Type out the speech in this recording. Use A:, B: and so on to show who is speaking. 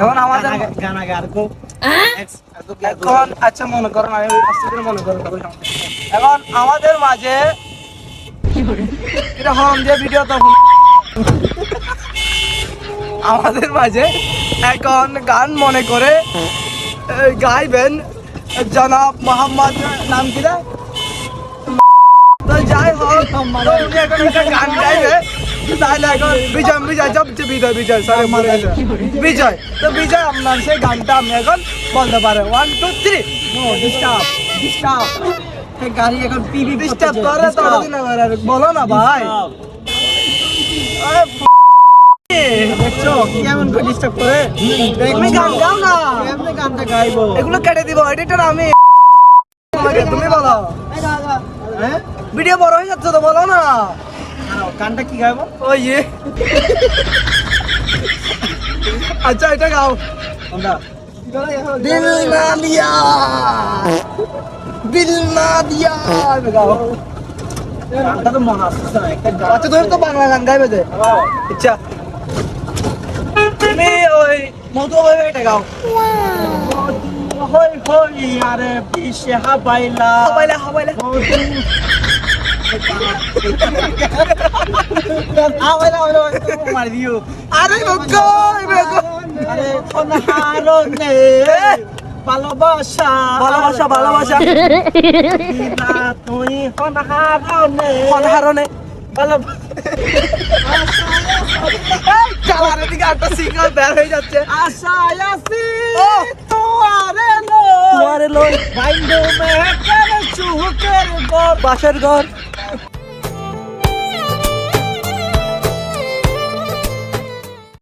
A: এখন আমাদের
B: গানা গার কো
A: এখন আচ্ছা মনে করুন আমি আস্তে করে মনে করুন এখন আমাদের মাঝে এটা হরম দিয়ে ভিডিও তখন আমাদের মাঝে এখন গান মনে করে গাইবেন জনাব মোহাম্মদ নাম কি রে তো যাই হোক তো উনি এখন একটা গান গাইবে তাহলে এখন বিজয় বিজয় সরি বিজয় তো বিজয় আপনার সেই গানটা আপনি এখন বলতে পারেন 1 2 3 ডিস্টার্ব
B: এই গাড়ি এখন পিবি
A: ডিস্টার্ব করে তো বলো না ভাই
B: দেখছো কেমন করে ডিস্টার্ব করে
A: তুমি গান গাও না
B: কেমনে গানটা গাইবো
A: এগুলো কেটে দিব এডিটর আমি তুমি বলো
B: হ্যাঁ
A: ভিডিও বড় হয়ে যাচ্ছে তো বলো না
B: গানটা কি গাইবো
A: ওই আচ্ছা এটা গাও
B: কোনটা
A: দিল না দিয়া গাও
B: গানটা তো মনে আসছে না একটা গান
A: আচ্ছা ধর তো বাংলা গান গাইবে যে আচ্ছা তুমি ওই মধু ভাবে এটা গাও
B: হই হই আরে পিছে হাবাইলা
A: হাবাইলা
B: হাবাইলা মার দিও
A: আরে গো
B: আরে কোন হারনে ভালোবাসা না তুই কোন হারনে
A: চালার দিকে একটা সিঙ্গেল বের হয়ে যাচ্ছে
B: আশায় আছি
A: ও
B: তোমারে লই বাইন্ড মে করে সুখের গর
A: বাসের ঘর